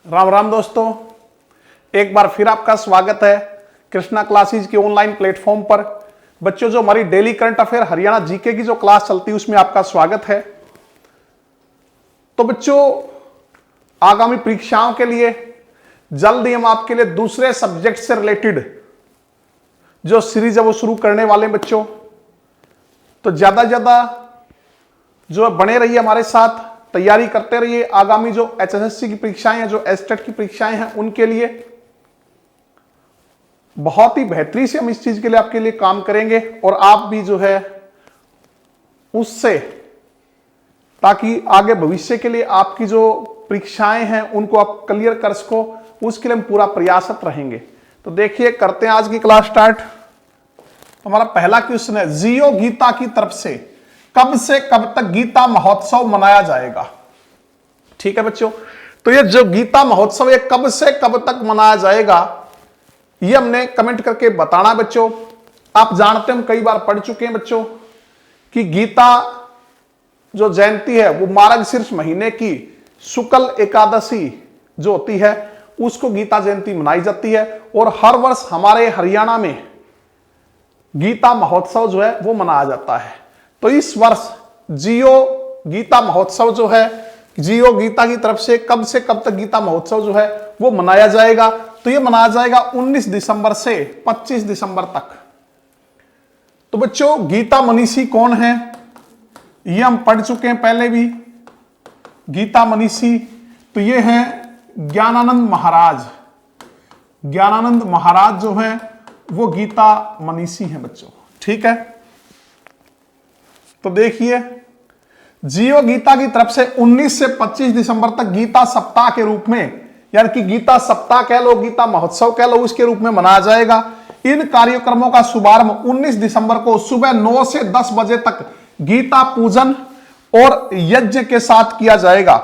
राम राम दोस्तों, एक बार फिर आपका स्वागत है कृष्णा क्लासेज के ऑनलाइन प्लेटफॉर्म पर। बच्चों, जो हमारी daily current affair Haryana GK की जो क्लास चलती है उसमें आपका स्वागत है। तो बच्चों, आगामी परीक्षाओं के लिए जल्द ही हम आपके लिए दूसरे सब्जेक्ट से रिलेटेड जो सीरीज है वो शुरू करने वाले हैं बच्चों। तो ज्यादा ज्यादा जो बने रहिए हमारे साथ, तैयारी करते रहिए। आगामी जो एचएसएससी की परीक्षाएं हैं, जो एस्टेट की परीक्षाएं हैं, उनके लिए बहुत ही बेहतरी से हम इस चीज के लिए आपके लिए काम करेंगे और आप भी जो है उससे, ताकि आगे भविष्य के लिए आपकी जो परीक्षाएं हैं उनको आप क्लियर कर सको, उसके लिए हम पूरा प्रयासरत रहेंगे। तो देखिए, करते हैं आज की क्लास स्टार्ट। हमारा पहला क्वेश्चन है, जियो गीता की तरफ से कब तक गीता महोत्सव मनाया जाएगा। ठीक है बच्चों, तो ये जो गीता महोत्सव ये कब से कब तक मनाया जाएगा, ये हमने कमेंट करके बताना बच्चों। आप जानते हैं, हम कई बार पढ़ चुके हैं बच्चों कि गीता जो जयंती है वो मार्गशीर्ष महीने की शुक्ल एकादशी जो होती है उसको गीता जयंती मनाई जाती है। और हर वर्ष हमारे हरियाणा में गीता महोत्सव जो है वो मनाया जाता है। तो इस वर्ष जियो गीता महोत्सव जो है, जियो गीता की तरफ से कब तक गीता महोत्सव जो है वो मनाया जाएगा। तो ये मनाया जाएगा 19 दिसंबर से 25 दिसंबर तक। तो बच्चों, गीता मनीषी कौन है ये हम पढ़ चुके हैं पहले भी। गीता मनीषी तो ये है ज्ञानानंद महाराज। ज्ञानानंद महाराज जो है वो गीता मनीषी है बच्चों। ठीक है, तो देखिए, जियो गीता की तरफ से 19 से 25 दिसंबर तक गीता सप्ताह के रूप में, यानी कि गीता सप्ताह कह लो, गीता महोत्सव कह लो, उसके रूप में मनाया जाएगा। इन कार्यक्रमों का शुभारंभ 19 दिसंबर को सुबह 9 से 10 बजे तक गीता पूजन और यज्ञ के साथ किया जाएगा।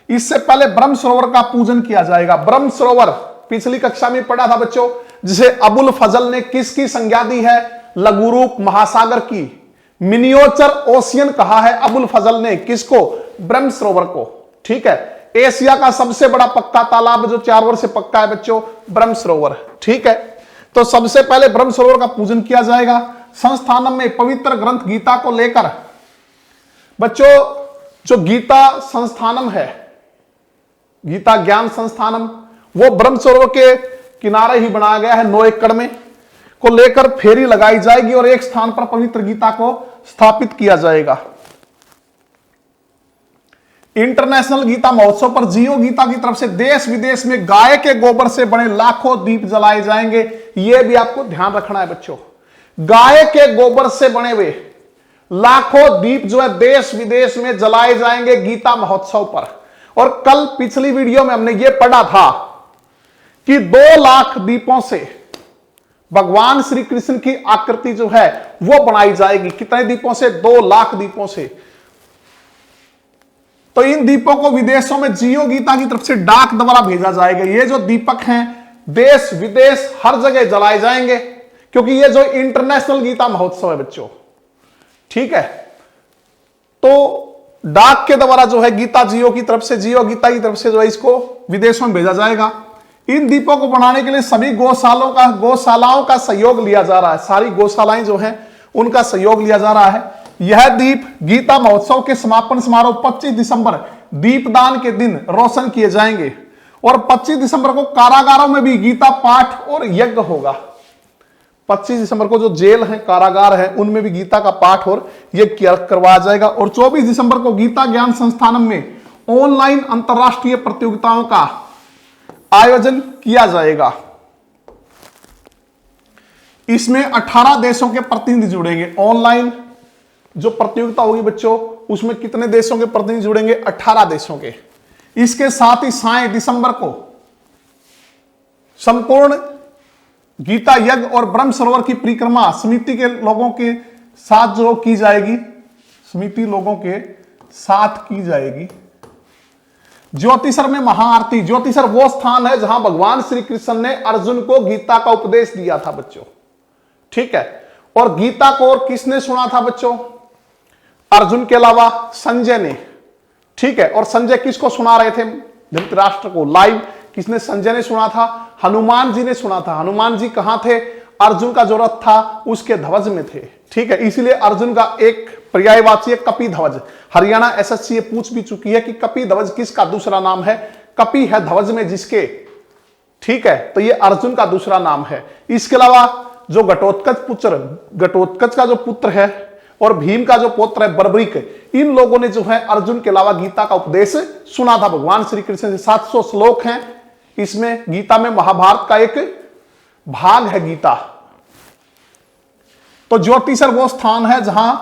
इससे पहले ब्रह्म सरोवर का पूजन किया जाएगा। ब्रह्म सरोवर पिछली कक्षा में पढ़ा था बच्चों, जिसे अबुल फजल ने किसकी संज्ञा दी है? लघुरूप महासागर की, मिनियोचर ओशियन कहा है अबुल फजल ने किसको? ब्रह्म सरोवर को। ठीक है, एशिया का सबसे बड़ा पक्का तालाब जो 4 वर्ष से पक्का है बच्चों, ब्रह्म सरोवर। ठीक है, तो सबसे पहले ब्रह्म सरोवर का पूजन किया जाएगा। संस्थानम में पवित्र ग्रंथ गीता को लेकर बच्चों, जो गीता संस्थानम है, गीता ज्ञान संस्थानम, वो ब्रह्म सरोवर के किनारे ही बनाया गया है। 9 एकड़ में को लेकर फेरी लगाई जाएगी और एक स्थान पर पवित्र गीता को स्थापित किया जाएगा। इंटरनेशनल गीता महोत्सव पर जियो गीता की तरफ से देश विदेश में गाय के गोबर से बने लाखों दीप जलाए जाएंगे। यह भी आपको ध्यान रखना है बच्चों, गाय के गोबर से बने हुए लाखों दीप जो है देश विदेश में जलाए जाएंगे गीता महोत्सव पर। और कल पिछली वीडियो में हमने यह पढ़ा था कि 2 लाख दीपों से भगवान श्री कृष्ण की आकृति जो है वो बनाई जाएगी। कितने दीपों से? 2 लाख दीपों से। तो इन दीपों को विदेशों में जियो गीता की तरफ से डाक द्वारा भेजा जाएगा। ये जो दीपक हैं देश विदेश हर जगह जलाए जाएंगे, क्योंकि ये जो इंटरनेशनल गीता महोत्सव है बच्चों। ठीक है, तो डाक के द्वारा जो है गीता जियो की तरफ से, जियो गीता की तरफ से जो है इसको विदेशों में भेजा जाएगा। इन दीपों को बनाने के लिए सभी गौशालाओं का सहयोग लिया जा रहा है। सारी गौशालाएं जो हैं उनका सहयोग लिया जा रहा है। यह दीप गीता महोत्सव के समापन समारोह 25 दिसंबर दीपदान के दिन रोशन किए जाएंगे। और 25 दिसंबर को कारागारों में भी गीता पाठ और यज्ञ होगा। 25 दिसंबर को जो जेल है, कारागार है, उनमें भी गीता का पाठ और यज्ञ करवाया जाएगा। और 24 दिसंबर को गीता ज्ञान संस्थानम में ऑनलाइन अंतरराष्ट्रीय प्रतियोगिताओं का आयोजन किया जाएगा। इसमें 18 देशों के प्रतिनिधि जुड़ेंगे। ऑनलाइन जो प्रतियोगिता होगी बच्चों, उसमें कितने देशों के प्रतिनिधि जुड़ेंगे? 18 देशों के। इसके साथ ही 7 दिसंबर को संपूर्ण गीता यज्ञ और ब्रह्म सरोवर की परिक्रमा समिति के लोगों के साथ जो की जाएगी, समिति लोगों के साथ की जाएगी। ज्योतिषर में महाआरती। ज्योतिषर वो स्थान है जहां भगवान श्री कृष्ण ने अर्जुन को गीता का उपदेश दिया था बच्चों। ठीक है, और गीता को और किसने सुना था बच्चों? अर्जुन के अलावा संजय ने। ठीक है, और संजय किसको सुना रहे थे? धृतराष्ट्र को लाइव किसने? संजय ने सुना था, हनुमान जी ने सुना था। हनुमान जी कहां थे? अर्जुन का जो रथ था उसके ध्वज में थे। ठीक है, इसलिए अर्जुन का एक पर्यायवाची है कपि ध्वज। हरियाणा एसएससी ये पूछ भी चुकी है कि कपि ध्वज किसका दूसरा नाम है? कपि है ध्वज में जिसके। ठीक है, तो ये अर्जुन का दूसरा नाम है। इसके अलावा जो घटोत्कच का जो पुत्र है और भीम का जो पुत्र है बर्बरीक, इन लोगों ने जो है अर्जुन के अलावा गीता का उपदेश सुना था भगवान श्री कृष्ण से। 700 श्लोक हैं इसमें। गीता में महाभारत का एक भाग है गीता। तो ज्योतिषर वो स्थान है जहां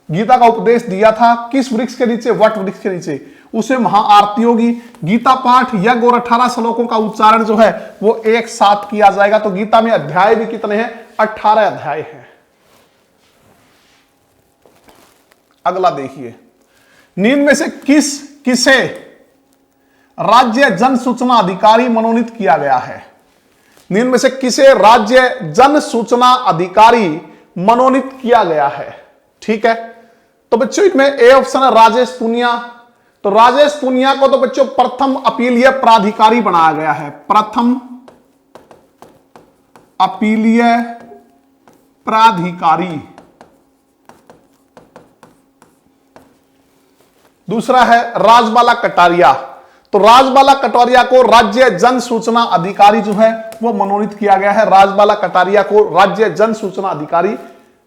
गीता का उपदेश दिया था। किस वृक्ष के नीचे? वट वृक्ष के नीचे। उसे महाआरती होगी। गीता पाठ यज्ञ और 18 श्लोकों का उच्चारण जो है वो एक साथ किया जाएगा। तो गीता में अध्याय भी कितने हैं? 18 अध्याय हैं। अगला देखिए, निम्न में से किसे राज्य जन सूचना अधिकारी मनोनीत किया गया है? निम्न में से किसे राज्य जन सूचना अधिकारी मनोनीत किया गया है? ठीक है, तो बच्चों इसमें ए ऑप्शन है राजेश पुनिया। तो राजेश पुनिया को तो बच्चों प्रथम अपीलीय प्राधिकारी बनाया गया है। प्रथम अपीलीय प्राधिकारी। दूसरा है राजबाला कटारिया। तो राजबाला कटारिया को राज्य जन सूचना अधिकारी जो है वो मनोनीत किया गया है। राजबाला कटारिया को राज्य जन सूचना अधिकारी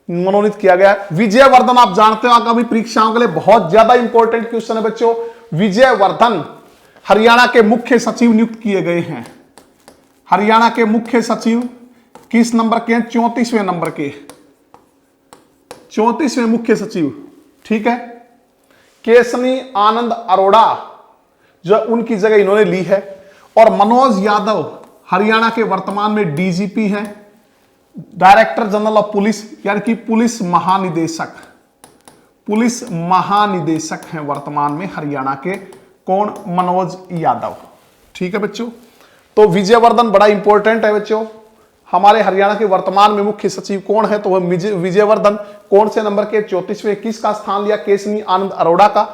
मनोनीत किया गया है। विजयवर्धन आप जानते हो आगामी परीक्षाओं के लिए बहुत ज्यादा इंपॉर्टेंट क्वेश्चन है बच्चों। विजयवर्धन हरियाणा के मुख्य सचिव नियुक्त किए गए हैं। हरियाणा के मुख्य सचिव किस नंबर के हैं? 34वें नंबर के, 34वें मुख्य सचिव। ठीक है, केसनी आनंद अरोड़ा जो उनकी जगह इन्होंने ली है। और मनोज यादव हरियाणा के वर्तमान में डीजीपी हैं, डायरेक्टर जनरल ऑफ पुलिस, यानी कि पुलिस महानिदेशक। पुलिस महानिदेशक हैं वर्तमान में हरियाणा के। कौन? मनोज यादव। ठीक है बच्चों, तो विजयवर्धन बड़ा इंपॉर्टेंट है बच्चों। हमारे हरियाणा के वर्तमान में मुख्य सचिव कौन है? तो वह विजयवर्धन। कौन से नंबर के? 34वें। किसका स्थान लिया? केसनी आनंद अरोड़ा का।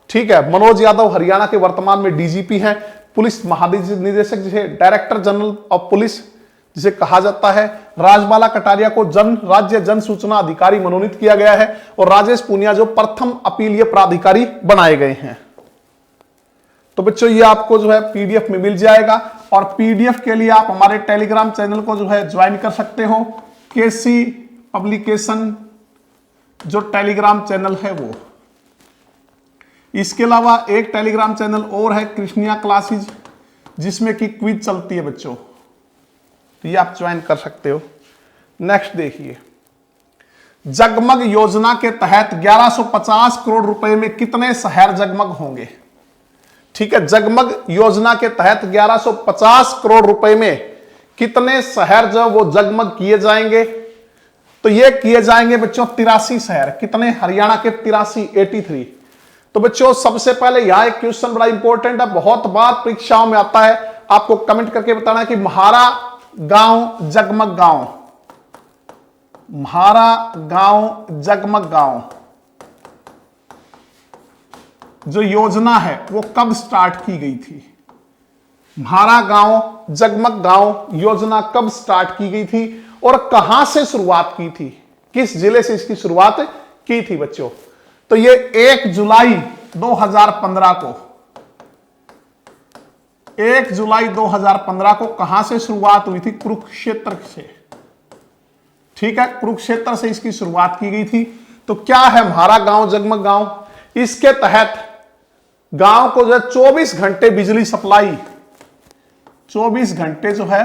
ठीक है, मनोज यादव हरियाणा के वर्तमान में डीजीपी हैं, पुलिस महानिदेशक जिसे डायरेक्टर जनरल ऑफ पुलिस जिसे कहा जाता है। राजबाला कटारिया को राज्य जन सूचना अधिकारी मनोनीत किया गया है। और राजेश पुनिया जो प्रथम अपीलीय प्राधिकारी बनाए गए हैं। तो बच्चों ये आपको जो है पीडीएफ में मिल जाएगा। और पीडीएफ के लिए आप हमारे टेलीग्राम चैनल को जो है ज्वाइन कर सकते हो। केसी पब्लिकेशन जो टेलीग्राम चैनल है वो। इसके अलावा एक टेलीग्राम चैनल और है कृष्णिया क्लासेज, जिसमें कि क्विज चलती है बच्चों। तो ये आप ज्वाइन कर सकते हो। नेक्स्ट देखिए, जगमग योजना के तहत 1150 करोड़ रुपए में कितने शहर जगमग होंगे? ठीक है, जगमग योजना के तहत 1150 करोड़ रुपए में कितने शहर जो वो जगमग किए जाएंगे? तो ये किए जाएंगे बच्चों 83 शहर। कितने? हरियाणा के 83। तो बच्चों सबसे पहले यहां एक क्वेश्चन बड़ा इंपॉर्टेंट है, बहुत बार परीक्षाओं में आता है। आपको कमेंट करके बताना है कि म्हारा गांव जगमग गांव, म्हारा गांव जगमग गांव जो योजना है वो कब स्टार्ट की गई थी? म्हारा गांव जगमग गांव योजना कब स्टार्ट की गई थी और कहां से शुरुआत की थी? किस जिले से इसकी शुरुआत की थी बच्चों? तो ये 1 जुलाई 2015 को, 1 जुलाई 2015 को कहां से शुरुआत हुई थी? कुरुक्षेत्र से। ठीक है, कुरुक्षेत्र से इसकी शुरुआत की गई थी। तो क्या है म्हारा गांव जगमग गांव? इसके तहत गांव को जो है 24 घंटे बिजली सप्लाई, 24 घंटे जो है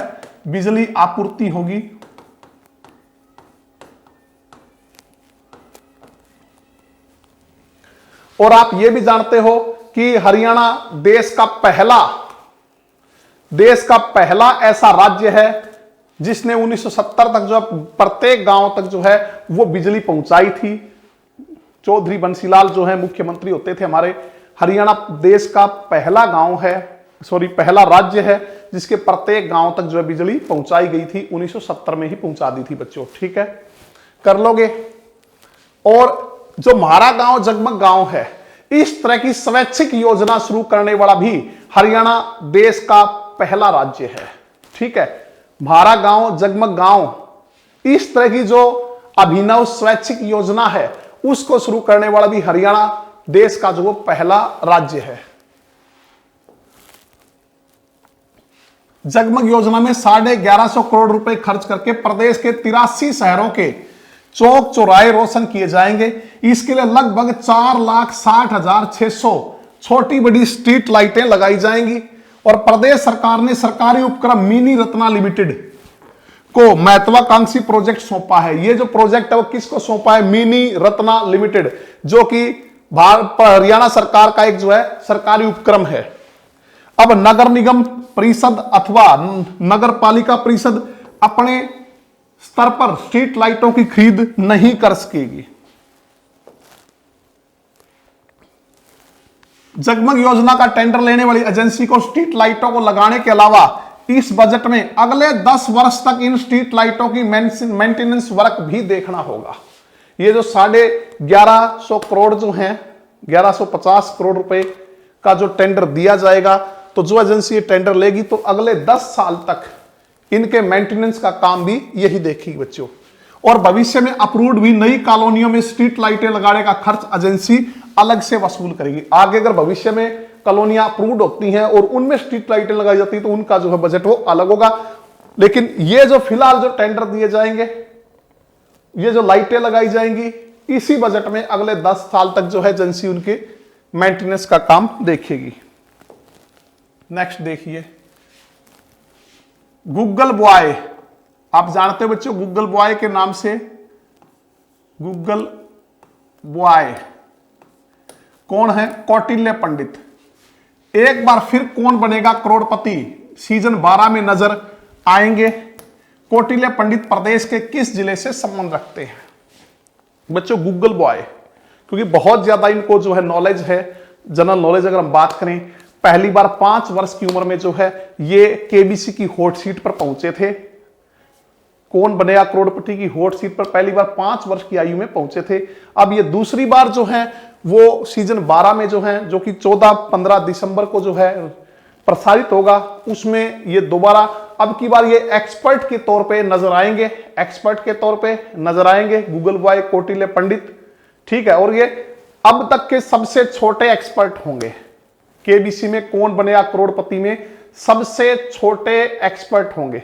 बिजली आपूर्ति होगी। और आप ये भी जानते हो कि हरियाणा देश का पहला ऐसा राज्य है जिसने 1970 तक जो प्रत्येक गांव तक जो है वो बिजली पहुंचाई थी। चौधरी बंसीलाल जो है मुख्यमंत्री होते थे हमारे। हरियाणा देश का पहला पहला राज्य है जिसके प्रत्येक गांव तक जो है बिजली पहुंचाई गई थी। 1970 में ही पहुंचा दी थी बच्चों। ठीक है, कर लोगे। और जो म्हारा गांव जगमग गांव है, इस तरह की स्वैच्छिक योजना शुरू करने वाला भी हरियाणा देश का पहला राज्य है। ठीक है, म्हारा गांव जगमग गांव, इस तरह की जो अभिनव स्वैच्छिक योजना है उसको शुरू करने वाला भी हरियाणा देश का जो पहला राज्य है। जगमग योजना में 1150 करोड़ रुपए खर्च करके प्रदेश के 83 शहरों के चौक चौराहे रोशन किए जाएंगे। इसके लिए लगभग 4,60,600 छोटी बड़ी स्ट्रीट लाइटें लगाई जाएंगी। और प्रदेश सरकार ने सरकारी उपक्रम मिनी रत्ना लिमिटेड को महत्वाकांक्षी प्रोजेक्ट सौंपा है। ये जो प्रोजेक्ट है वो किसको सौंपा है? मिनी रत्ना लिमिटेड, जो कि हरियाणा सरकार का एक जो है सरकारी उपक्रम है। अब नगर निगम परिषद अथवा नगर पालिका परिषद अपने स्तर पर स्ट्रीट लाइटों की खरीद नहीं कर सकेगी। जगमग योजना का टेंडर लेने वाली एजेंसी को स्ट्रीट लाइटों को लगाने के अलावा इस बजट में अगले 10 वर्ष तक इन स्ट्रीट लाइटों की मेंटेनेंस वर्क भी देखना होगा। ये जो 1150 करोड़ जो है 1150 करोड़ रुपए का जो टेंडर दिया जाएगा, तो जो एजेंसी ये टेंडर लेगी तो अगले 10 साल तक इनके मेंटेनेंस का काम भी यही देखेगी बच्चों। और भविष्य में अप्रूव्ड भी नई कॉलोनियों में स्ट्रीट लाइटें लगाने का खर्च एजेंसी अलग से वसूल करेगी। आगे अगर भविष्य में कॉलोनियां अप्रूव्ड होती हैं और उनमें स्ट्रीट लाइटें लगाई जाती हैं तो उनका जो है बजट वो अलग होगा। लेकिन ये जो फिलहाल जो टेंडर दिए जाएंगे, ये जो लाइटें लगाई जाएंगी, इसी बजट में अगले 10 साल तक जो है एजेंसी उनके मेंटेनेंस का काम देखेगी। नेक्स्ट देखिए, गूगल बॉय। आप जानते हो बच्चों गूगल बॉय के नाम से, गूगल बॉय कौन है? कौटिल्य पंडित। एक बार फिर कौन बनेगा करोड़पति? सीजन 12 में नजर आएंगे। कौटिल्य पंडित प्रदेश के किस जिले से संबंध रखते हैं? बच्चों गूगल बॉय, क्योंकि बहुत ज्यादा इनको जो है नॉलेज है, जनरल नॉलेज अगर हम बात करें, पहली बार 5 वर्ष की उम्र में जो है ये केबीसी की हॉट सीट पर पहुंचे थे। कौन बनेगा करोड़पति की हॉट सीट पर पहली बार 5 वर्ष की आयु में पहुंचे थे। अब ये दूसरी बार जो है वो सीजन 12 में जो है, जो कि 14-15 दिसंबर को जो है प्रसारित होगा, उसमें ये दोबारा अब की बार ये एक्सपर्ट के तौर पे नजर आएंगे। एक्सपर्ट के तौर पे नजर आएंगे गूगल बॉय कौटिल्य पंडित। ठीक है, और ये अब तक के सबसे छोटे एक्सपर्ट होंगे। केबीसी में कौन बनेगा करोड़पति में सबसे छोटे एक्सपर्ट होंगे।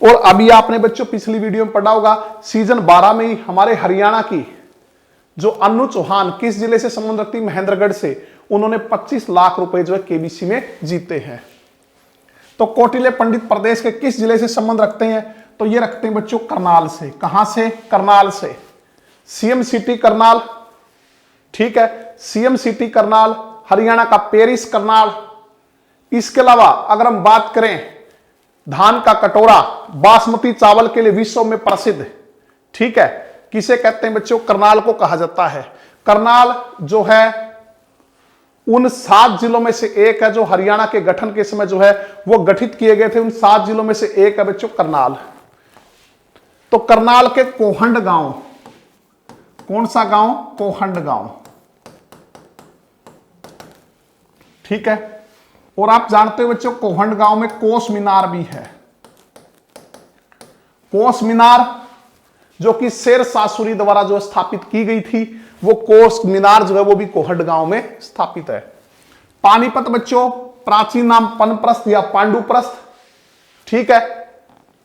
और अभी आपने बच्चों पिछली वीडियो में पढ़ा होगा, सीजन 12 में ही हमारे हरियाणा की जो अनु चौहान किस जिले से संबंध रखती? महेंद्रगढ़ से। उन्होंने 25 लाख रुपए जो है केबीसी में जीते हैं। तो कौटिल्य पंडित प्रदेश के किस जिले से संबंध रखते हैं? तो ये रखते हैं बच्चों करनाल से। कहां से? करनाल से। CM city Karnal. ठीक है, सीएम सिटी करनाल, हरियाणा का पेरिस करनाल। इसके अलावा अगर हम बात करें धान का कटोरा, बासमती चावल के लिए विश्व में प्रसिद्ध। ठीक है, किसे कहते हैं बच्चों? करनाल को कहा जाता है। करनाल जो है उन 7 जिलों में से एक है जो हरियाणा के गठन के समय जो है वो गठित किए गए थे। उन 7 जिलों में से एक है बच्चों करनाल। तो करनाल के कोहंड गांव, कौन सा गांव? कोहंड गांव। ठीक है, और आप जानते हो बच्चों कोहंड गांव में कोस मीनार भी है। कोस मीनार जो कि शेर शाह सूरी द्वारा जो स्थापित की गई थी, वो कोस मीनार जो है वो भी कोहंड गांव में स्थापित है। पानीपत बच्चों प्राचीन नाम पनप्रस्थ या पांडुप्रस्थ। ठीक है,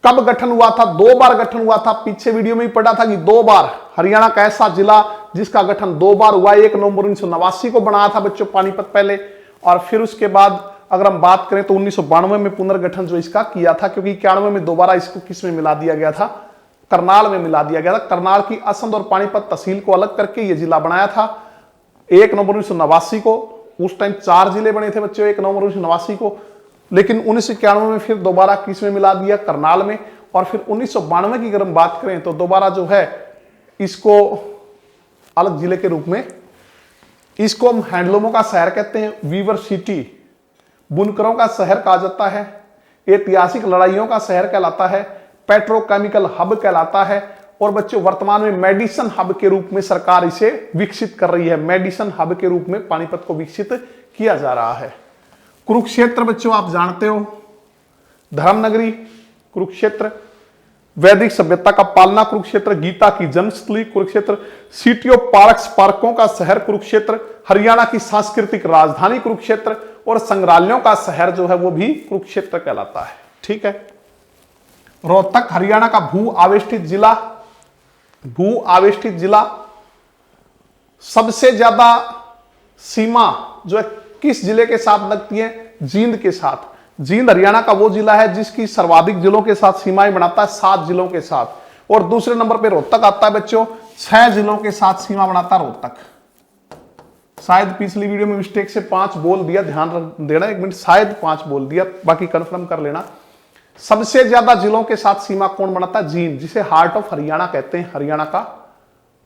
कब गठन हुआ था? 2 बार गठन हुआ था। पीछे वीडियो में ही पढ़ा था कि 2 बार हरियाणा का ऐसा जिला जिसका गठन 2 बार हुआ। 1 नवंबर 1989 को बनाया था बच्चों पानीपत पहले, और फिर उसके बाद अगर हम बात करें तो 1992 में पुनर्गठन जो इसका किया था, क्योंकि 91 में दोबारा इसको किस में मिला दिया गया था? करनाल में मिला दिया गया था। करनाल की असंध और पानीपत तहसील को अलग करके ये जिला बनाया था 1 नवंबर 1989 को। उस टाइम 4 जिले बने थे बच्चों 1 नवंबर 1989 को, लेकिन 1991 में फिर दोबारा किस में मिला दिया? करनाल में। और फिर 1992 की अगर हम बात करें तो दोबारा जो है इसको अलग जिले के रूप में, इसको हम हैंडलूमों का शहर कहते हैं, वीवर सिटी, बुनकरों का शहर कहा जाता है, ऐतिहासिक लड़ाइयों का शहर कहलाता है, पेट्रोकेमिकल हब कहलाता है, और बच्चों वर्तमान में मेडिसिन हब के रूप में सरकार इसे विकसित कर रही है। मेडिसिन हब के रूप में पानीपत को विकसित किया जा रहा है। कुरुक्षेत्र बच्चों आप जानते हो धर्मनगरी कुरुक्षेत्र, वैदिक सभ्यता का पालना कुरुक्षेत्र, गीता की जन्मस्थली कुरुक्षेत्र, सिटी ऑफ पार्क्स पार्कों का शहर कुरुक्षेत्र, हरियाणा की सांस्कृतिक राजधानी कुरुक्षेत्र और संग्रहालयों का शहर जो है वो भी कुरुक्षेत्र कहलाता है। ठीक है। रोहतक हरियाणा का भू आवेष्टित जिला, सबसे ज्यादा सीमा जो है किस जिले के साथ लगती है? जींद के साथ। जींद हरियाणा का वो जिला है जिसकी सर्वाधिक जिलों के साथ सीमाएं बनाता है, 7 जिलों के साथ। और दूसरे नंबर पे रोहतक आता है बच्चों, 6 जिलों के साथ सीमा बनाता है रोहतक। शायद पिछली वीडियो में मिस्टेक से 5 बोल दिया, ध्यान देना, 1 मिनट, शायद 5 बोल दिया, बाकी कंफर्म कर लेना। सबसे ज्यादा जिलों के साथ सीमा कौन बनाता है? जींद, जिसे हार्ट ऑफ हरियाणा कहते हैं, हरियाणा का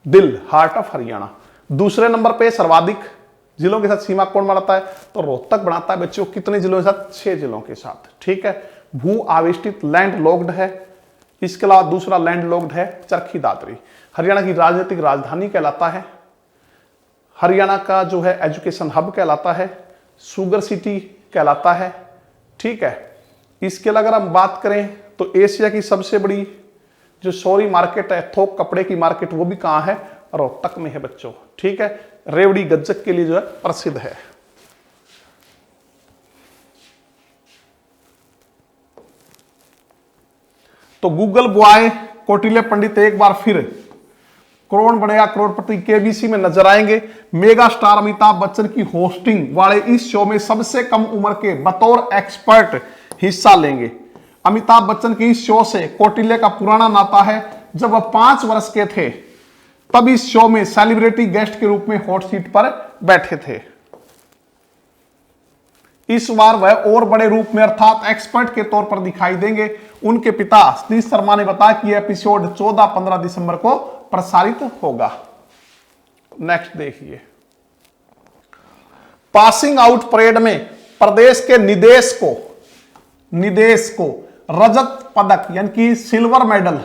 दिल, हार्ट ऑफ हरियाणा। दूसरे नंबर पे सर्वाधिक जिलों के साथ सीमा कौन बनाता है? तो रोहतक बनाता है बच्चों। कितने जिलों के साथ? 6 जिलों के साथ। ठीक है। भू आवेष्टित लैंड लॉक्ड है। इसके अलावा दूसरा लैंड लॉक्ड है चरखी दादरी, हरियाणा की राजनीतिक राजधानी कहलाता है, हरियाणा का जो है एजुकेशन हब कहलाता है, शुगर सिटी कहलाता है। ठीक है। इसके अलावा अगर हम बात करें तो एशिया की सबसे बड़ी जो सॉरी मार्केट है, थोक कपड़े की मार्केट, वो भी कहां है? रोहतक में है बच्चों। ठीक है। रेवड़ी गज्जक के लिए जो है प्रसिद्ध है। तो गूगल बॉय कौटिल्य पंडित एक बार फिर कौन बनेगा करोड़पति केबीसी में नजर आएंगे। मेगा स्टार अमिताभ बच्चन की होस्टिंग वाले इस शो में सबसे कम उम्र के बतौर एक्सपर्ट हिस्सा लेंगे। अमिताभ बच्चन के इस शो से कौटिल्य का पुराना नाता है। जब वह 5 वर्ष के थे तब इस शो में सेलिब्रिटी गेस्ट के रूप में हॉट सीट पर बैठे थे। इस बार वह और बड़े रूप में अर्थात एक्सपर्ट के तौर पर दिखाई देंगे। उनके पिता सतीश शर्मा ने बताया कि यह एपिसोड 14-15 दिसंबर को प्रसारित होगा। नेक्स्ट देखिए। पासिंग आउट परेड में प्रदेश के निदेश को रजत पदक यानी कि सिल्वर मेडल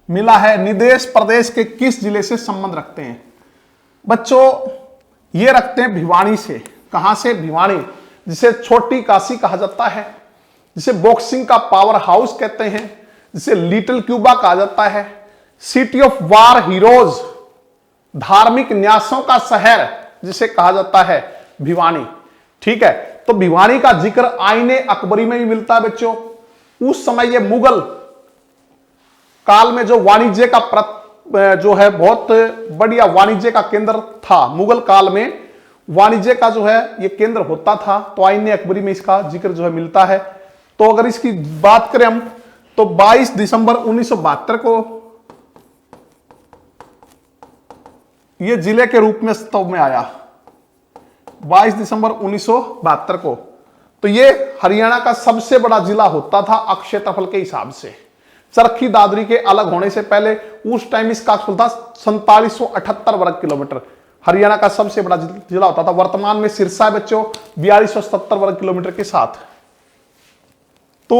मिला है। निदेश प्रदेश के किस जिले से संबंध रखते हैं? बच्चों ये रखते हैं भिवानी से। कहां से? भिवानी, जिसे छोटी काशी कहा जाता है, जिसे बॉक्सिंग का पावर हाउस कहते हैं, जिसे लिटिल क्यूबा कहा जाता है, सिटी ऑफ वार हीरोज, धार्मिक न्यासों का शहर जिसे कहा जाता है भिवानी। ठीक है। तो भिवानी का जिक्र आईने अकबरी में भी मिलता है बच्चों। उस समय ये मुगल काल में जो वाणिज्य का जो है बहुत बढ़िया वाणिज्य का केंद्र था, मुगल काल में वाणिज्य का जो है ये केंद्र होता था। तो आईने अकबरी में इसका जिक्र जो है मिलता है। तो अगर इसकी बात करें हम तो 22 दिसंबर 1972 को ये जिले के रूप में अस्तित्व में आया। 22 दिसंबर 1972 को। तो ये हरियाणा का सबसे बड़ा जिला होता था क्षेत्रफल के हिसाब से। चरखी दादरी के अलग होने से पहले उस टाइम इसका क्षेत्रफल था 4778 वर्ग किलोमीटर। हरियाणा का सबसे बड़ा जिला होता था। वर्तमान में सिरसा है बच्चों 4270 वर्ग किलोमीटर के साथ। तो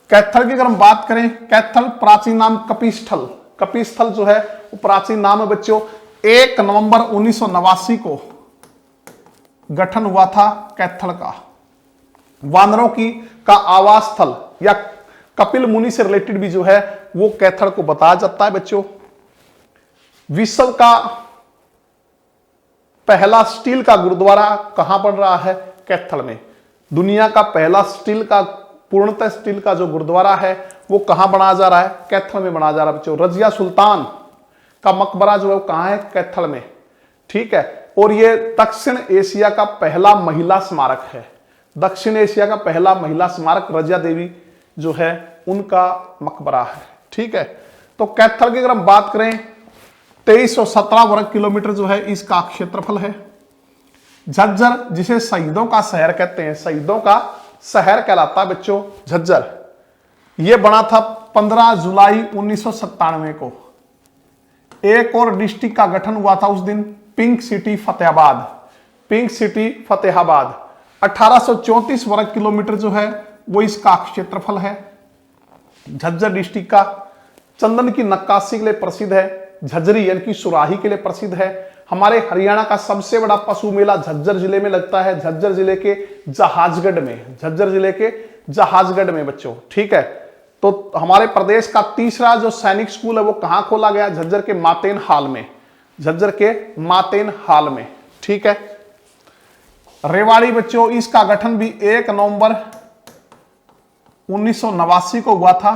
कैथल की अगर हम बात करें, कैथल प्राचीन नाम कपिस्थल, कपिस्थल जो है वो प्राचीन नाम है बच्चों। 1 नवंबर 1989 को गठन हुआ था कैथल का। वानरों का आवास स्थल या कपिल मुनि से रिलेटेड भी जो है वो कैथल को बताया जाता है बच्चों। विश्व का पहला स्टील का गुरुद्वारा कहां बन रहा है? कैथल में। दुनिया का पहला पूर्णतः स्टील का जो गुरुद्वारा है वो कहां बनाया जा रहा है? कैथल में बनाया जा रहा है बच्चों। रजिया सुल्तान का मकबरा जो है वो कहां है? कैथल में। ठीक है। और ये दक्षिण एशिया का पहला महिला स्मारक है। दक्षिण एशिया का पहला महिला स्मारक रजिया देवी जो है उनका मकबरा है। ठीक है। तो कैथल की अगर हम बात करें 2317 वर्ग किलोमीटर जो है इसका क्षेत्रफल है। झज्जर, जिसे शहीदों का शहर कहते हैं, शहीदों का शहर कहलाता है बच्चों झज्जर। यह बना था 15 जुलाई 1997 को। एक और डिस्ट्रिक्ट का गठन हुआ था उस दिन, pink city Fatehabad. Pink city Fatehabad 1834 वर्ग किलोमीटर जो है वो इसका क्षेत्रफल है। झज्जर डिस्ट्रिक्ट का चंदन की नक्काशी के लिए प्रसिद्ध है। झज्जरी यानी कि सुराही के लिए प्रसिद्ध है। हमारे हरियाणा का सबसे बड़ा पशु मेला झज्जर जिले में लगता है। झज्जर जिले के जहाजगढ़ में, झज्जर जिले के जहाजगढ़ में बच्चों। ठीक है, तो हमारे प्रदेश का तीसरा जो सैनिक स्कूल है वो कहां खोला गया? झज्जर के मातेन हाल में, झज्जर के मातेन हाल में। ठीक है, रेवाड़ी बच्चों, इसका गठन भी 1 नवंबर 1989 को हुआ था।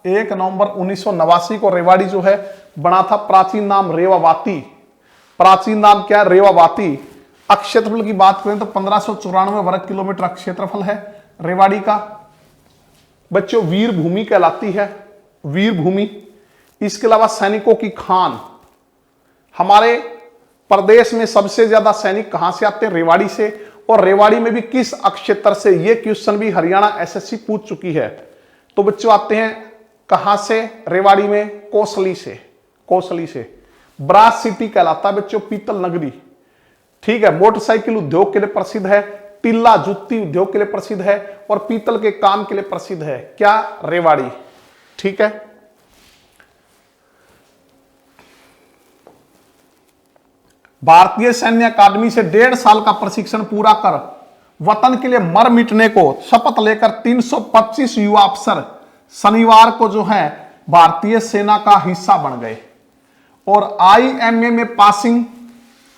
1 नवंबर 1989 को रेवाड़ी जो है बना था। प्राचीन नाम रेवावाती, प्राचीन नाम क्या? रेवावाती। क्षेत्रफल की बात करें तो 1594 वर्ग किलोमीटर क्षेत्रफल है रेवाड़ी का। बच्चों वीर भूमि कहलाती है, वीर भूमि। इसके अलावा सैनिकों की खान, हमारे प्रदेश में सबसे ज्यादा सैनिक कहां से आते हैं? रेवाड़ी से। और रेवाड़ी में भी किस क्षेत्र से? ये क्वेश्चन भी हरियाणा एसएससी पूछ चुकी है। तो बच्चों आते हैं कहां से? रेवाड़ी में कोसली से, कोसली से। ब्रास सिटी कहलाता है बच्चों, पीतल नगरी। ठीक है, मोटरसाइकिल उद्योग के लिए प्रसिद्ध है, टिल्ला जुत्ती उद्योग के लिए प्रसिद्ध है और पीतल के काम के लिए प्रसिद्ध है। क्या? रेवाड़ी। ठीक है, भारतीय सैन्य अकादमी से 1.5 साल का प्रशिक्षण पूरा कर वतन के लिए मर मिटने को शपथ लेकर 325 युवा अफसर शनिवार को जो है भारतीय सेना का हिस्सा बन गए। और आईएमए में पासिंग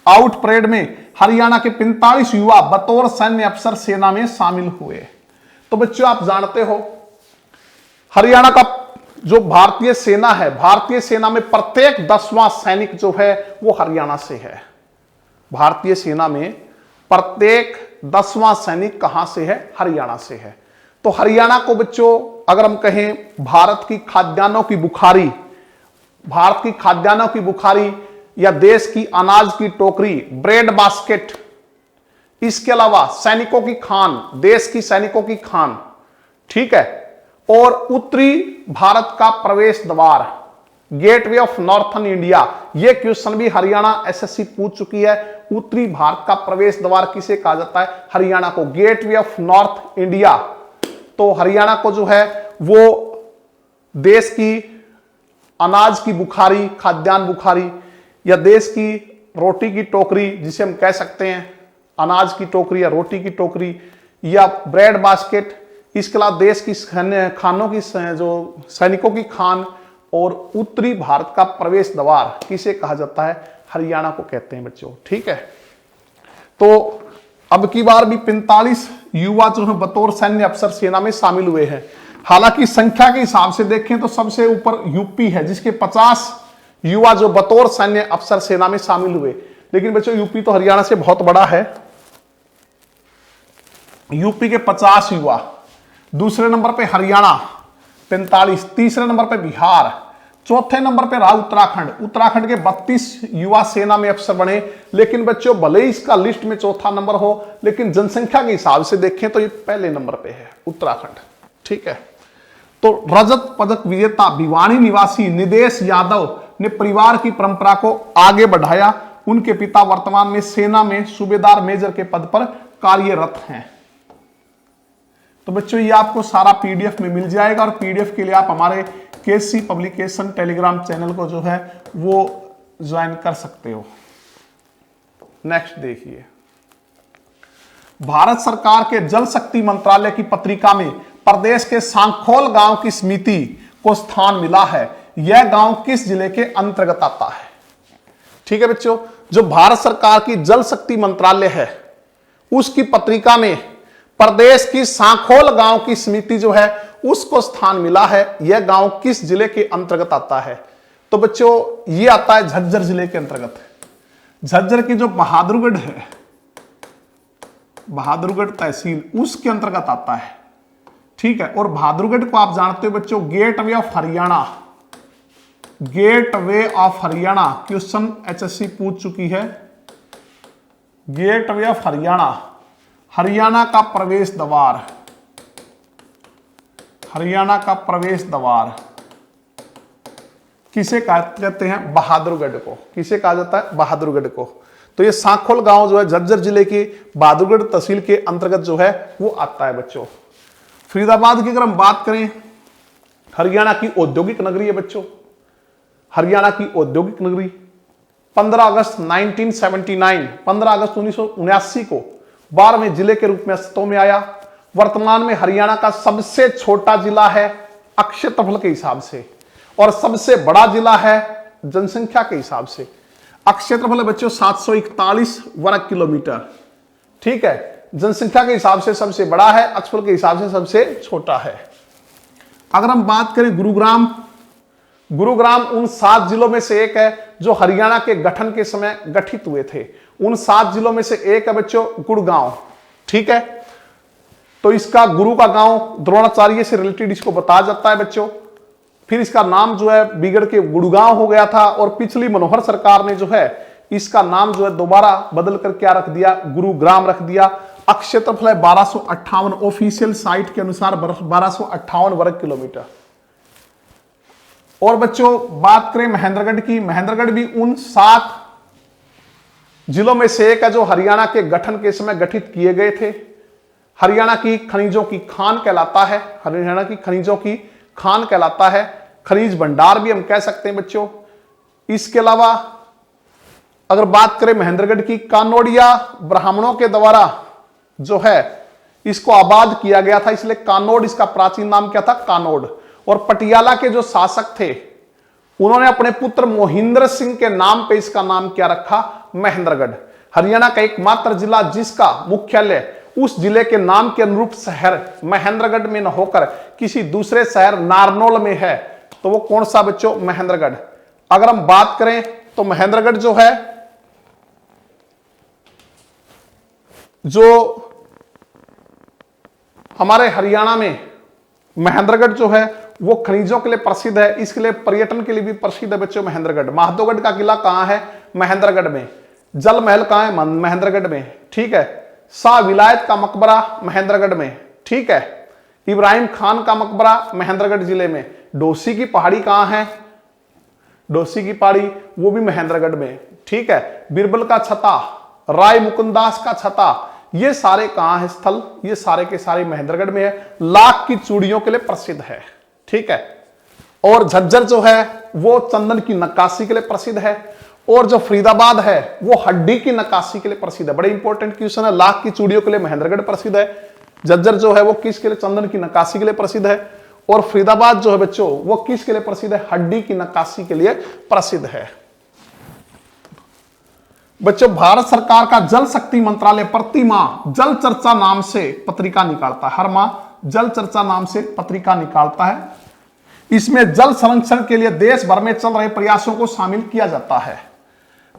आउट परेड में हरियाणा के 45 युवा बतौर सैन्य अफसर सेना में शामिल हुए। तो बच्चों आप जानते हो हरियाणा का जो भारतीय सेना है, भारतीय सेना में प्रत्येक 10वां सैनिक जो है वो हरियाणा से है। भारतीय सेना में प्रत्येक 10वां सैनिक कहां से है? हरियाणा से है। तो हरियाणा को बच्चों अगर हम कहें भारत की खाद्यान्नों की बुखारी, भारत की खाद्यान्नों की बुखारी या देश की अनाज की टोकरी, ब्रेड बास्केट, इसके अलावा सैनिकों की खान, देश की सैनिकों की खान। ठीक है, और उत्तरी भारत का प्रवेश द्वार, गेटवे ऑफ नॉर्थन इंडिया। यह क्वेश्चन भी हरियाणा एसएससी पूछ चुकी है। उत्तरी भारत का प्रवेश द्वार किसे कहा जाता है? हरियाणा को, गेटवे ऑफ नॉर्थ इंडिया। तो हरियाणा को जो है वो देश की अनाज की बुखारी, खाद्यान्न बुखारी, या देश की रोटी की टोकरी जिसे हम कह सकते हैं, अनाज की टोकरी या रोटी की टोकरी, या ब्रेड बास्केट, इसके अलावा देश की खानों की जो सैनिकों की खान, और उत्तरी भारत का प्रवेश द्वार किसे कहा जाता है? हरियाणा को कहते हैं बच्चों। ठीक है, तो अब की बार भी 45 युवा जो है बतौर सैन्य अफसर सेना में शामिल हुए हैं। हालांकि संख्या के हिसाब से देखें तो सबसे ऊपर यूपी है जिसके 50 युवा जो बतौर सैन्य अफसर सेना में शामिल हुए। लेकिन बच्चों यूपी तो हरियाणा से बहुत बड़ा है। यूपी के 50 युवा, दूसरे नंबर पे हरियाणा 45, तीसरे नंबर पे बिहार, चौथे नंबर पे रहा उत्तराखंड। उत्तराखंड के 32 युवा सेना में अफसर बने। लेकिन बच्चों भले ही इसका लिस्ट में चौथा नंबर हो, लेकिन जनसंख्या के हिसाब से देखें तो ये पहले नंबर पे है उत्तराखंड। ठीक है, तो रजत पदक विजेता भिवानी निवासी निदेश यादव ने परिवार की परंपरा को आगे बढ़ाया। उनके पिता वर्तमान में सेना में सूबेदार मेजर के पद पर कार्यरत हैं। तो बच्चों ये आपको सारा पीडीएफ में मिल जाएगा, और पीडीएफ के लिए आप हमारे केसी पब्लिकेशन टेलीग्राम चैनल को जो है वो ज्वाइन कर सकते हो। नेक्स्ट देखिए, भारत सरकार के जल शक्ति मंत्रालय की पत्रिका में प्रदेश के सांखोल गांव की समिति को स्थान मिला है। यह गांव किस जिले के अंतर्गत आता है? ठीक है बच्चों, जो भारत सरकार की जल शक्ति मंत्रालय है उसकी पत्रिका में प्रदेश की सांखोल गांव की समिति जो है उसको स्थान मिला है। यह गांव किस जिले के अंतर्गत आता है? तो बच्चों ये आता है झज्जर जिले के अंतर्गत। झज्जर की जो बहादुरगढ़ है, बहादुरगढ़ तहसील, उसके अंतर्गत आता है। ठीक है, और बहादुरगढ़ को आप जानते हो बच्चों gateway of Haryana, gateway of Haryana question HSC पूछ चुकी है। गेटवे ऑफ हरियाणा, हरियाणा का प्रवेश द्वार, हरियाणा का प्रवेश द्वार किसे कहते हैं? बहादुरगढ़ को। किसे कहा जाता है? बहादुरगढ़ को। तो ये सांखोल गांव जो है झज्जर जिले की बहादुरगढ़ तहसील के अंतर्गत जो है वो आता है बच्चों। फरीदाबाद की अगर हम बात करें, हरियाणा की औद्योगिक नगरी है बच्चों, हरियाणा की औद्योगिक नगरी। 15 अगस्त 1979, 15 अगस्त 1979 को 12वें जिले के रूप में अस्तित्व में आया। वर्तमान में हरियाणा का सबसे छोटा जिला है क्षेत्रफल के हिसाब से, और सबसे बड़ा जिला है जनसंख्या के हिसाब से। क्षेत्रफल है बच्चों 741 वर्ग किलोमीटर, ठीक है। जनसंख्या के हिसाब से सबसे बड़ा है, क्षेत्रफल के हिसाब से सबसे छोटा है। अगर हम बात करें गुरुग्राम, गुरुग्राम उन 7 जिलों में से एक है जो हरियाणा के गठन के समय गठित हुए थे। उन 7 जिलों में से एक है बच्चों गुड़गांव, ठीक है। तो इसका गुरु का गांव द्रोणाचार्य से रिलेटेड इसको बताया जाता है बच्चों। फिर इसका नाम जो है बिगड़ के गुड़गांव हो गया था, और पिछली मनोहर सरकार ने जो है इसका नाम जो है दोबारा बदल कर क्या रख दिया, गुरुग्राम रख दिया। क्षेत्रफल है 1258, ऑफिशियल साइट के अनुसार 1258 वर्ग किलोमीटर। और बच्चों बात करें महेंद्रगढ़ की, महेंद्रगढ़ भी उन 7 जिलों में से एक है जो हरियाणा के गठन के समय गठित किए गए थे। हरियाणा की खनिजों की खान कहलाता है, हरियाणा की खनिजों की खान कहलाता है, खनिज भंडार भी हम कह सकते हैं बच्चों। इसके अलावा अगर बात करें महेंद्रगढ़ की, कानोड़िया ब्राह्मणों के द्वारा जो है इसको आबाद किया गया था, इसलिए कानोड़ इसका प्राचीन नाम क्या था, कानोड़। और पटियाला के जो शासक थे उन्होंने अपने पुत्र मोहिंद्र सिंह के नाम पे इसका नाम क्या रखा, महेंद्रगढ़। हरियाणा का एकमात्र जिला जिसका मुख्यालय उस जिले के नाम के अनुरूप शहर महेंद्रगढ़ में न होकर किसी दूसरे शहर नारनौल में है, तो वो कौन सा बच्चों, महेंद्रगढ़। अगर हम बात करें तो महेंद्रगढ़ जो है, जो हमारे हरियाणा में महेंद्रगढ़ जो है वो खनिजों के लिए प्रसिद्ध है, इसके लिए पर्यटन के लिए भी प्रसिद्ध है बच्चों महेंद्रगढ़। माधोगढ़ का किला कहां है, महेंद्रगढ़ में। जल महल कहां है, महेंद्रगढ़ में, ठीक है। शाह विलायत का मकबरा महेंद्रगढ़ में, ठीक है। इब्राहिम खान का मकबरा महेंद्रगढ़ जिले में। डोसी की पहाड़ी कहां है, डोसी की पहाड़ी वो भी महेंद्रगढ़ में, ठीक है। बिरबल का छता, राय मुकुंदास का छता, ये सारे कहां है स्थल, ये सारे के सारे महेंद्रगढ़ में है। लाख की चूड़ियों के लिए प्रसिद्ध है, ठीक है। और झज्जर जो है वो चंदन की नक्काशी के लिए प्रसिद्ध है, और जो फरीदाबाद है वो हड्डी की नक्काशी के लिए प्रसिद्ध है। बड़े इंपॉर्टेंट क्वेश्चन है। लाख की चूड़ियों के लिए महेंद्रगढ़ प्रसिद्ध है, झज्जर जो है वो किसके लिए, चंदन की नक्काशी के लिए प्रसिद्ध है, और फरीदाबाद जो है बच्चों वो किसके लिए प्रसिद्ध है, हड्डी की नक्काशी के लिए प्रसिद्ध है। बच्चों भारत सरकार का जल शक्ति मंत्रालय प्रति माह जल चर्चा नाम से पत्रिका निकालता है, हर माह जल चर्चा नाम से पत्रिका निकालता है। इसमें जल संरक्षण के लिए देश भर में चल रहे प्रयासों को शामिल किया जाता है।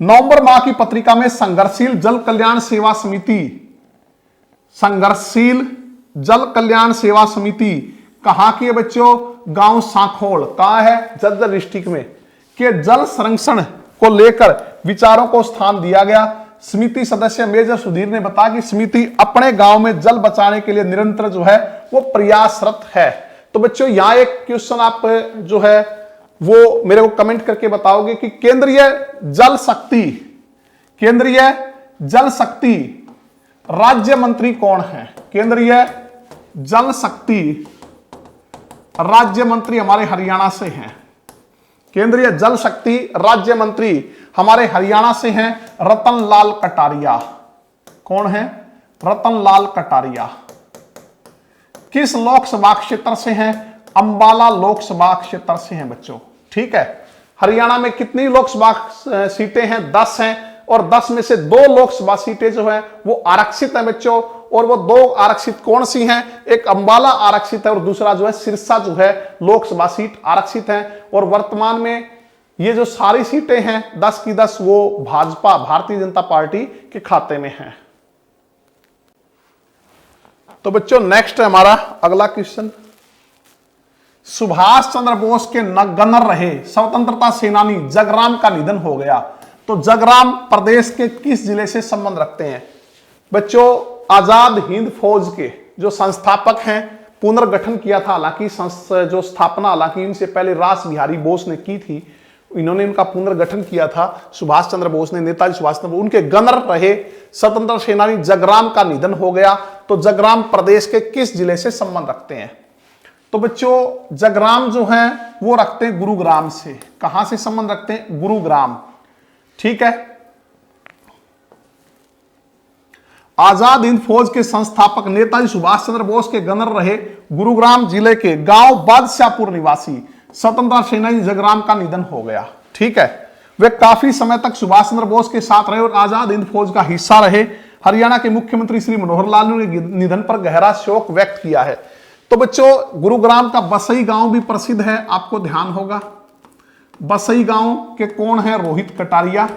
नवंबर माह की पत्रिका में संघर्षशील जल कल्याण सेवा समिति, संघर्षशील जल कल्याण सेवा समिति कहां की है बच्चों, गांव सांखोल, कहां है, झज्जर डिस्ट्रिक्ट में, के जल संरक्षण को लेकर विचारों को स्थान दिया गया। समिति सदस्य मेजर सुधीर ने बताया कि समिति अपने गांव में जल बचाने के लिए निरंतर जो है वो प्रयासरत है। तो बच्चों यहां एक क्वेश्चन आप जो है वो मेरे को कमेंट करके बताओगे कि केंद्रीय जल शक्ति, केंद्रीय जल शक्ति राज्य मंत्री कौन है। केंद्रीय जल शक्ति राज्य मंत्री हमारे हरियाणा से हैं। केंद्रीय जल शक्ति राज्य मंत्री हमारे हरियाणा से हैं रतन लाल कटारिया। कौन है, रतन लाल कटारिया। किस लोकसभा क्षेत्र से हैं, अंबाला लोकसभा क्षेत्र से हैं बच्चों, ठीक है। हरियाणा में कितनी लोकसभा सीटें हैं, 10 हैं, और 10 में से 2 लोकसभा सीटें जो हैं वो आरक्षित हैं बच्चों। और वो 2 आरक्षित कौन सी हैं, एक अंबाला आरक्षित है और दूसरा जो है सिरसा जो है लोकसभा सीट आरक्षित है। और वर्तमान में ये जो सारी सीटें हैं 10 की 10 वो भाजपा, भारतीय जनता पार्टी के खाते में हैं। तो बच्चों नेक्स्ट है हमारा अगला क्वेश्चन, सुभाष चंद्र बोस के गनर रहे स्वतंत्रता सेनानी जगराम का निधन हो गया। तो जगराम प्रदेश के किस जिले से संबंध रखते हैं बच्चों, आजाद हिंद फौज के जो संस्थापक हैं, पुनर्गठन किया था, हालांकि जो स्थापना हालांकि इनसे पहले रास बिहारी बोस ने की थी, इन्होंने इनका पुनर्गठन किया था सुभाष चंद्र बोस ने, नेताजी सुभाष चंद्र बोस, उनके गनर रहे स्वतंत्रता सेनानी जगराम का निधन हो गया। तो जगराम प्रदेश के किस जिले से संबंध रखते हैं, तो बच्चों जगराम जो है वो रखते हैं गुरुग्राम से। कहां से संबंध रखते हैं, गुरुग्राम, ठीक है। आजाद हिंद फौज के संस्थापक नेताजी सुभाष चंद्र बोस के गनर रहे गुरुग्राम जिले के गांव बादशाहपुर निवासी स्वतंत्रता सेनानी जगराम का निधन हो गया। ठीक है, वे काफी समय तक सुभाष चंद्र बोस के साथ रहे और आजाद हिंद फौज का हिस्सा रहे। हरियाणा के मुख्यमंत्री श्री मनोहर लाल ने निधन पर गहरा शोक व्यक्त किया है। तो बच्चों, गुरुग्राम का बसई गांव भी प्रसिद्ध है, आपको ध्यान होगा। बसई गांव के कौन है? रोहित कटारिया।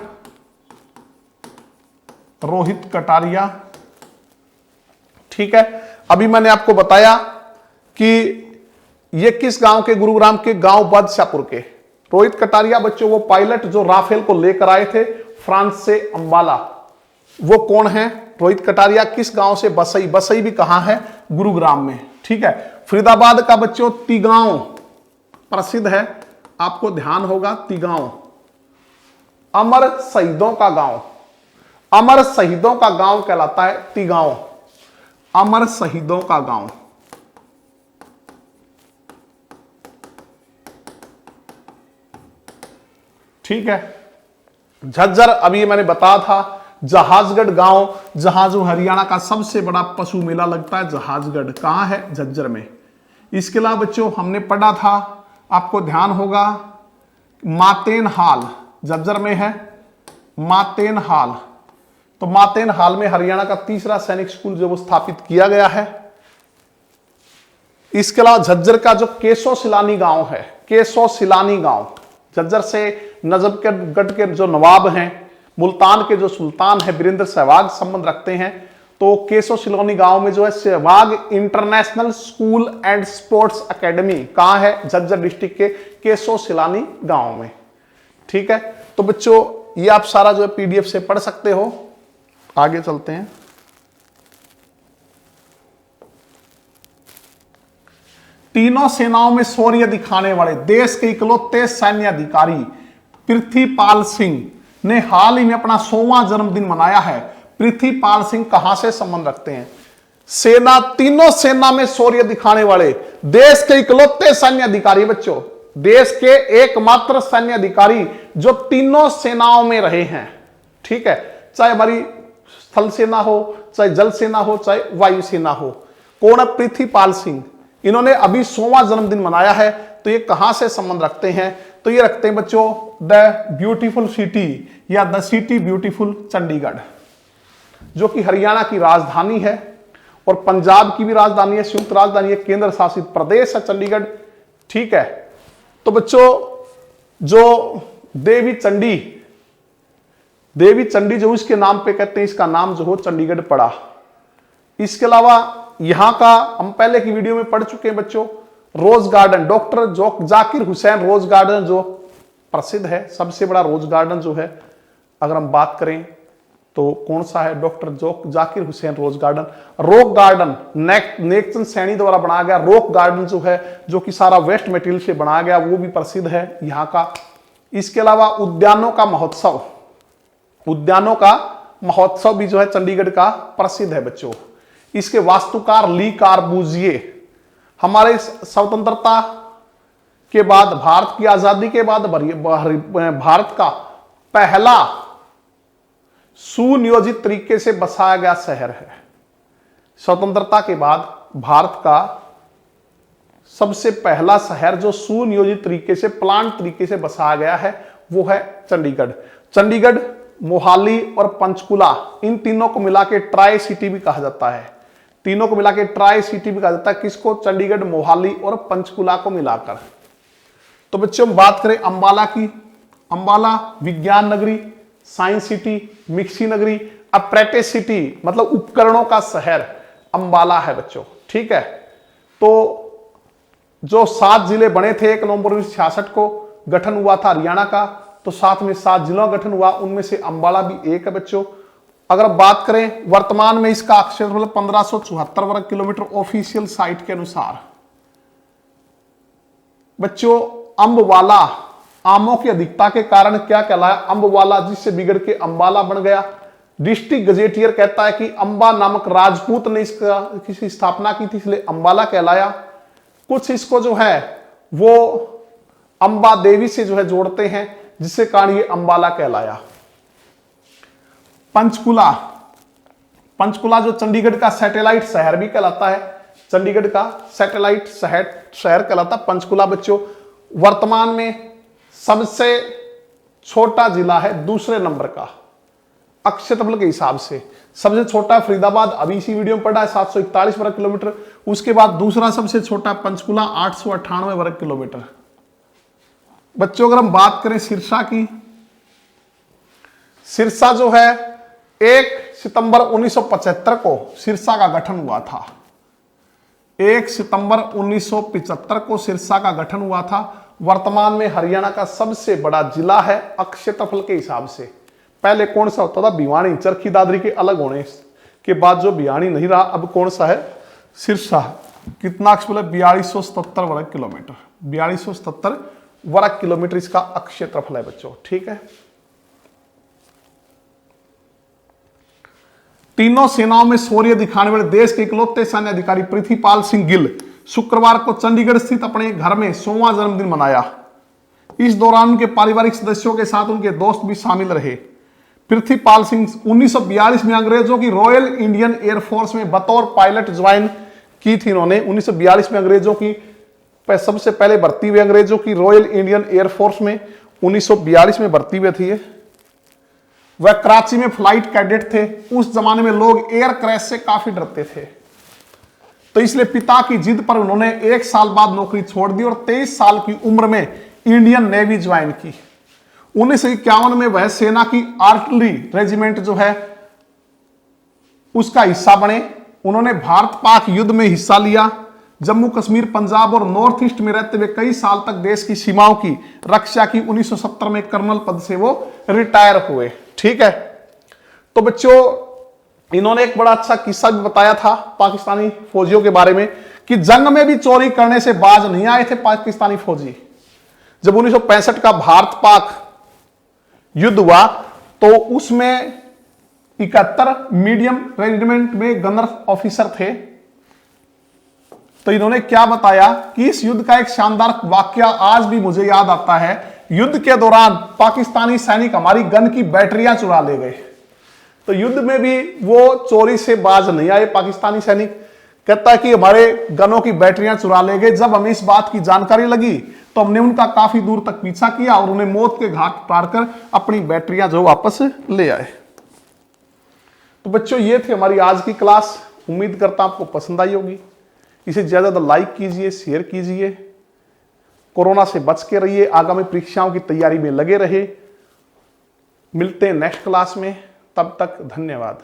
रोहित कटारिया, ठीक है। अभी मैंने आपको बताया कि ये किस गांव के? गुरुग्राम के गांव बादशाहपुर के। रोहित कटारिया बच्चों वो पायलट जो राफेल को लेकर आए थे फ्रांस से अंबाला, वो कौन है? रोहित कटारिया। किस गांव से? बसई। बसई भी कहां है? गुरुग्राम में। ठीक है। फरीदाबाद का बच्चों तिगांव प्रसिद्ध है, आपको ध्यान होगा। तिगांव अमर शहीदों का गांव, अमर शहीदों का गांव कहलाता है तिगांव। अमर शहीदों का गांव। ठीक है। झज्जर, अभी मैंने बताया था जहाजगढ़ गांव, जहां जो हरियाणा का सबसे बड़ा पशु मेला लगता है जहाजगढ़, कहां है? झज्जर में। इसके अलावा बच्चों हमने पढ़ा था, आपको ध्यान होगा, मातेन हाल झज्जर में है। मातेन हाल, तो मातेन हाल में हरियाणा का तीसरा सैनिक स्कूल जो वो स्थापित किया गया है। इसके अलावा झज्जर का जो केशो सिलानी गांव है, केशो सिलानी गांव, झज्जर से नजफगढ़ के जो नवाब हैं, मुल्तान के जो सुल्तान है वीरेंद्र सहवाग संबंध रखते हैं। तो केशो सिलोनी गांव में जो है Sehwag international school and sports academy कहां है? झज्जर डिस्ट्रिक्ट के केशो सिलानी गांव में। ठीक है। तो बच्चों ये आप सारा जो है पीडीएफ से पढ़ सकते हो। आगे चलते हैं। तीनों सेनाओं में शौर्य दिखाने वाले देश के इकलौते सैन्य अधिकारी पृथ्वीपाल सिंह ने हाल ही में अपना 100वां जन्मदिन मनाया है। पृथ्वीपाल सिंह कहां से संबंध रखते हैं? सेना, तीनों सेना में शौर्य दिखाने वाले देश के इकलौते सैन्य अधिकारी बच्चों, देश के एकमात्र सैन्य अधिकारी जो तीनों सेनाओं में रहे हैं। ठीक है, चाहे हमारी स्थल सेना हो, चाहे जल सेना हो, चाहे वायु सेना हो। कौन है? पृथ्वीपाल सिंह। इन्होंने अभी 100वां जन्मदिन मनाया है। तो ये कहां से संबंध रखते हैं? तो ये रखते हैं बच्चों द ब्यूटीफुल सिटी या द सिटी ब्यूटीफुल चंडीगढ़, जो कि हरियाणा की राजधानी है और पंजाब की भी राजधानी है, संयुक्त राजधानी है, केंद्र शासित प्रदेश है चंडीगढ़। ठीक है। तो बच्चों जो देवी चंडी जो इसके नाम पे कहते हैं, इसका नाम जो हो चंडीगढ़ पड़ा। इसके अलावा यहां का हम पहले की वीडियो में पढ़ चुके हैं बच्चों, rose garden, doctor Zakir Hussain rose garden जो प्रसिद्ध है, सबसे बड़ा रोज गार्डन जो है अगर हम बात करें तो कौन सा है? Doctor Zakir Hussain rose garden. Rock garden Nek Chand Saini द्वारा बनाया गया रॉक गार्डन जो है, जो कि सारा वेस्ट मटेरियल से बनाया गया, वो भी प्रसिद्ध है यहाँ का। इसके अलावा उद्यानों का महोत्सव भी जो है चंडीगढ़ का प्रसिद्ध है बच्चों। इसके वास्तुकार ली कार्बूजिए हमारे स्वतंत्रता के बाद, भारत की आजादी के बाद भारत का पहला सुनियोजित तरीके से बसाया गया शहर है। स्वतंत्रता के बाद भारत का सबसे पहला शहर जो सुनियोजित तरीके से, प्लान तरीके से बसाया गया है, वो है चंडीगढ़। चंडीगढ़, मोहाली और पंचकुला, इन तीनों को मिला के ट्राई सिटी भी कहा जाता है। तीनों को मिला के ट्राई सिटी भी कहा जाता है। किसको? चंडीगढ़, मोहाली और पंचकुला को मिलाकर। तो बच्चों हम बात करें अंबाला की। अंबाला विज्ञान नगरी, साइंस सिटी, मिक्सी नगरी, अप्रेंटिस सिटी, मतलब उपकरणों का शहर अंबाला है बच्चों। ठीक है। तो जो 7 जिले बने थे 1 नवंबर 1966 को गठन हुआ था हरियाणा का, तो साथ में 7 जिलों का गठन हुआ, उनमें से अंबाला भी एक है बच्चों। अगर बात करें वर्तमान में इसका क्षेत्रफल 1574 वर्ग किलोमीटर ऑफिशियल साइट के अनुसार। बच्चों अंबवाला आमों की अधिकता के कारण क्या कहलाया? अंबवाला, जिससे बिगड़ के अंबाला बन गया। डिस्ट्रिक्ट गजेटियर कहता है कि अंबा नामक राजपूत ने इसकी स्थापना की थी, इसलिए अंबाला कहलाया। कुछ इसको जो है वो अंबा देवी से जो है जोड़ते हैं, जिससे कारण ये अंबाला कहलाया। पंचकुला पंचकुला जो चंडीगढ़ का सैटेलाइट शहर भी कहलाता है, चंडीगढ़ का सैटेलाइट शहर कहलाता है पंचकुला बच्चों। वर्तमान में सबसे छोटा जिला है दूसरे नंबर का क्षेत्रफल के हिसाब से। सबसे छोटा फरीदाबाद, अभी इसी वीडियो में पढ़ा है, 741 वर्ग किलोमीटर। उसके बाद दूसरा सबसे छोटा पंचकुला, 898 वर्ग किलोमीटर। बच्चों अगर हम बात करें सिरसा की, सिरसा जो है 1 सितंबर 1975 को सिरसा का गठन हुआ था। 1 सितंबर 1975 को सिरसा का गठन हुआ था। वर्तमान में हरियाणा का सबसे बड़ा जिला है क्षेत्रफल के हिसाब से। पहले कौन सा होता था? भिवानी। चरखी दादरी के अलग होने के बाद जो भिवानी नहीं रहा, अब कौन सा है? सिरसा। कितना क्षेत्रफल है? 4277 वर्ग किलोमीटर। 4277 वर्ग किलोमीटर इसका क्षेत्रफल है बच्चों, ठीक है। तीनों सेनाओं में शौर्य दिखाने वाले देश के इकलौते सैन्य अधिकारी पृथ्वीपाल सिंह गिल शुक्रवार को चंडीगढ़ स्थित अपने घर में 100वां जन्मदिन मनाया। इस दौरान उनके पारिवारिक सदस्यों के साथ उनके दोस्त भी शामिल रहे। पृथ्वीपाल सिंह 1942 में अंग्रेजों की रॉयल इंडियन एयरफोर्स में बतौर पायलट ज्वाइन की थी इन्होंने। 1942 में अंग्रेजों की सबसे पहले भर्ती हुई अंग्रेजों की रॉयल इंडियन एयरफोर्स में 1942 में भर्ती हुए थी। वह कराची में फ्लाइट कैडेट थे। उस जमाने में लोग एयर क्रैश से काफी डरते थे, तो इसलिए पिता की जिद पर उन्होंने 1 साल बाद नौकरी छोड़ दी और 23 साल की उम्र में इंडियन नेवी ज्वाइन की। 1951 में वह सेना की आर्टिलरी रेजिमेंट जो है उसका हिस्सा बने। उन्होंने भारत पाक युद्ध में हिस्सा लिया। जम्मू कश्मीर, पंजाब और नॉर्थ ईस्ट में रहते हुए कई साल तक देश की सीमाओं की रक्षा की। 1970 में कर्नल पद से वो रिटायर हुए, ठीक है। तो बच्चों इन्होंने एक बड़ा अच्छा किस्सा भी बताया था पाकिस्तानी फौजियों के बारे में कि जंग में भी चोरी करने से बाज नहीं आए थे पाकिस्तानी फौजी। जब 1965 का भारत पाक युद्ध हुआ तो उसमें 71 मीडियम रेजिमेंट में गनर ऑफिसर थे। तो इन्होंने क्या बताया कि इस युद्ध का एक शानदार वाकया आज भी मुझे याद आता है। युद्ध के दौरान पाकिस्तानी सैनिक हमारी गन की बैटरियां चुरा ले गए। तो युद्ध में भी वो चोरी से बाज नहीं आए पाकिस्तानी सैनिक। कहता है कि हमारे गनों की बैटरियां चुरा ले गए। जब हमें इस बात की जानकारी लगी तो हमने उनका काफी दूर तक पीछा किया और उन्हें मौत के घाट उतार कर अपनी बैटरियां जो वापस ले आए। तो बच्चों ये थी हमारी आज की क्लास। उम्मीद करता हूं आपको पसंद आई होगी। इसे ज्यादा लाइक कीजिए, शेयर कीजिए। कोरोना से बच के रहिए, आगामी परीक्षाओं की तैयारी में लगे रहे। मिलते हैं नेक्स्ट क्लास में, तब तक धन्यवाद।